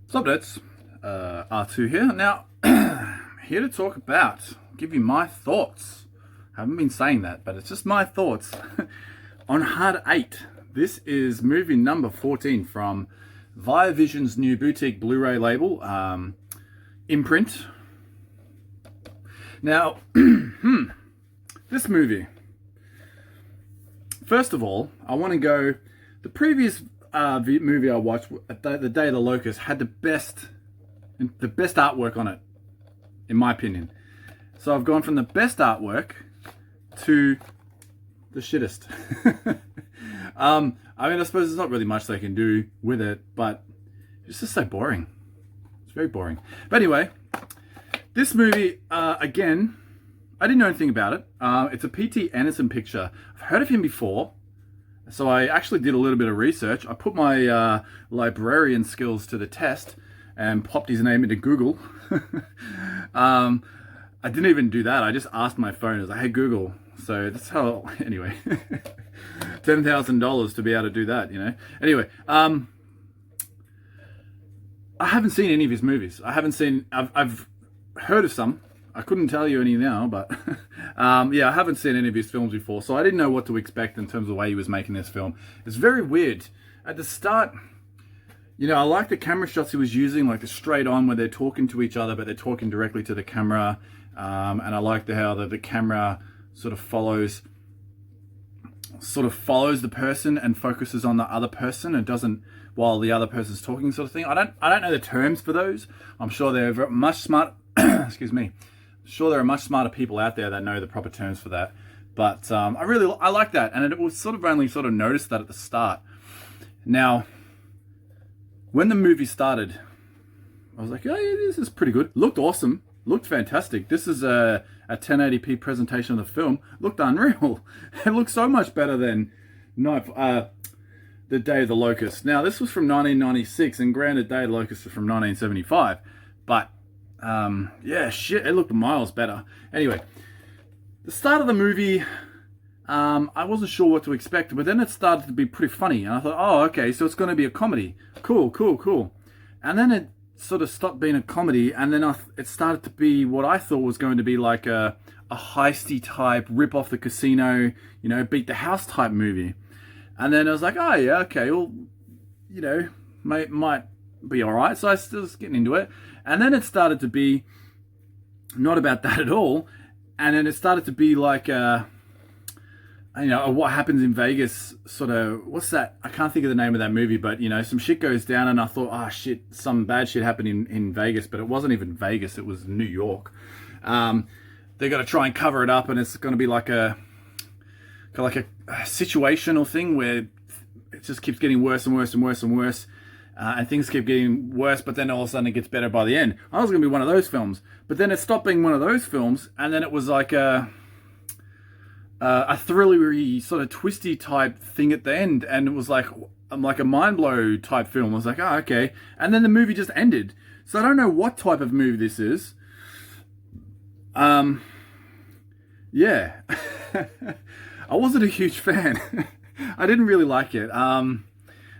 Subnets, R2 here. Now, here to talk about, give you my thoughts. I haven't been saying that, but it's just my thoughts on Hard 8. This is movie number 14 from Viavision's new boutique Blu-ray label, Imprint. Now, this movie. First of all, I want to go. The previous movie I watched, The Day of the Locust, had the best artwork on it, in my opinion. So I've gone from the best artwork to the shittest. I mean, I suppose there's not really much they can do with it, but it's just so boring. It's very boring. But anyway, this movie, again, I didn't know anything about it. It's a P.T. Anderson picture. I've heard of him before, so I actually did a little bit of research. I put my librarian skills to the test and popped his name into Google. I didn't even do that. I just asked my phone. I was like, hey, Google. So that's how, anyway, $10,000 to be able to do that, you know. Anyway, I haven't seen any of his movies. I've heard of some. I couldn't tell you any now, but yeah, I haven't seen any of his films before, so I didn't know what to expect in terms of the way he was making this film. It's very weird. At the start, you know, I like the camera shots he was using, like the straight on where they're talking to each other, but they're talking directly to the camera. And I like how the camera sort of follows the person and focuses on the other person and doesn't while the other person's talking, sort of thing. I don't know the terms for those. I'm sure they're much smart. Excuse me. Sure, there are much smarter people out there that know the proper terms for that. But I like that, and it was sort of only noticed that at the start. Now, when the movie started, I was like, oh yeah, this is pretty good. Looked awesome. Looked fantastic. This is a 1080p presentation of the film. Looked unreal. It looked so much better than The Day of the Locust. Now, this was from 1996, and granted, Day of the Locust was from 1975. But, yeah, shit, it looked miles better. Anyway, the start of the movie, I wasn't sure what to expect, but then it started to be pretty funny. And I thought, oh, okay, so it's going to be a comedy. Cool. And then it sort of stopped being a comedy, and then it started to be what I thought was going to be like a heisty type, rip off the casino, you know, beat the house type movie. And then I was like, oh yeah, okay, well, you know, might be all right. So I was getting into it, and then it started to be not about that at all, and then it started to be like you know, what happens in Vegas, sort of, what's that? I can't think of the name of that movie, but, you know, some shit goes down, and I thought, oh, shit, some bad shit happened in Vegas, but it wasn't even Vegas, it was New York. They're going to try and cover it up, and it's going to be like a situational thing where it just keeps getting worse and worse and worse and worse, and things keep getting worse, but then all of a sudden it gets better by the end. I was going to be one of those films, but then it stopped being one of those films, and then it was like a thrillery sort of twisty type thing at the end, and it was like a mind blow type film. I was like, oh, okay, and then the movie just ended. So I don't know what type of movie this is. Yeah, I wasn't a huge fan. I didn't really like it.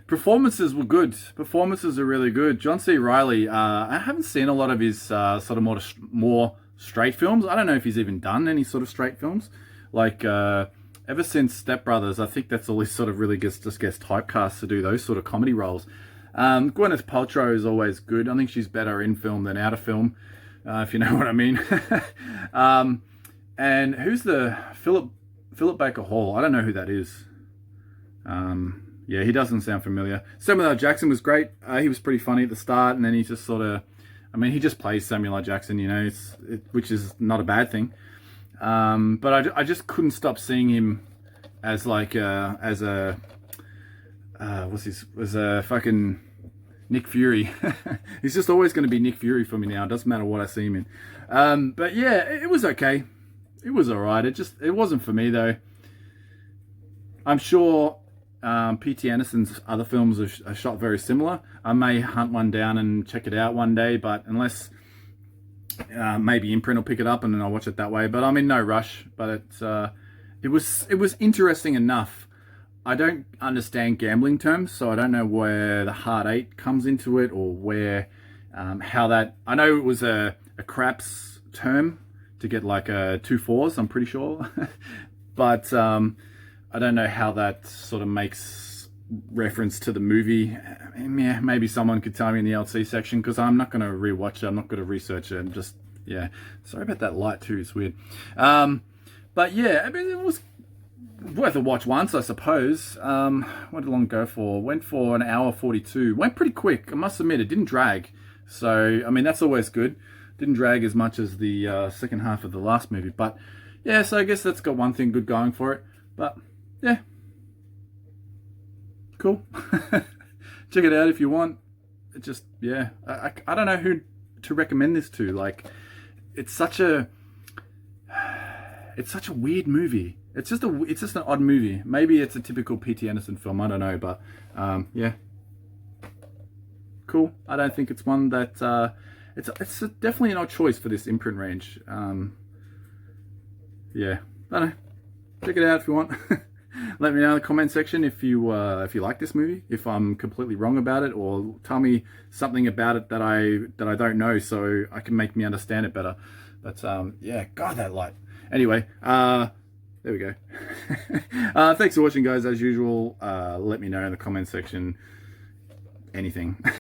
Performances were good. Performances are really good. John C. Reilly. I haven't seen a lot of his sort of more straight films. I don't know if he's even done any sort of straight films. Like, ever since Step Brothers, I think that's all he sort of really just gets typecast to do those sort of comedy roles. Gwyneth Paltrow is always good. I think she's better in film than out of film, if you know what I mean. And who's the Philip Baker Hall? I don't know who that is. Yeah, he doesn't sound familiar. Samuel L. Jackson was great. He was pretty funny at the start, and then he just sort of, I mean, he just plays Samuel L. Jackson, you know, which is not a bad thing. But I just couldn't stop seeing him as like as a fucking Nick Fury. He's just always going to be Nick Fury for me now. It doesn't matter what I see him in. But yeah, it was okay. It was alright. It wasn't for me though. I'm sure P.T. Anderson's other films are shot very similar. I may hunt one down and check it out one day, but unless maybe Imprint will pick it up and then I'll watch it that way. But I'm in no rush. But it was interesting enough I don't understand gambling terms, so I don't know where the hard eight comes into it, or where how that. I know it was a craps term to get like two fours. I'm pretty sure, but I don't know how that sort of makes reference to the movie. Yeah, maybe someone could tell me in the LC section, because I'm not going to rewatch it. I'm not going to research it. And just, yeah. Sorry about that light too. It's weird. But yeah, I mean, it was worth a watch once, I suppose. What did long go for? Went for an hour 42. Went pretty quick. I must admit, it didn't drag. So, I mean, that's always good. Didn't drag as much as the second half of the last movie. But yeah, so I guess that's got one thing good going for it. But yeah, cool. Check it out if you want. It just, yeah, I don't know who to recommend this to. Like, it's such a weird movie. It's just an odd movie. Maybe it's a typical P.T. Anderson film. I don't know, but yeah, cool. I don't think it's one that it's definitely an odd choice for this Imprint range. Yeah, I don't know. Check it out if you want. Let me know in the comment section if you like this movie, if I'm completely wrong about it, or tell me something about it that I don't know, so I can make me understand it better. But yeah, God, that light. Anyway, there we go. Thanks for watching, guys. As usual, let me know in the comment section anything.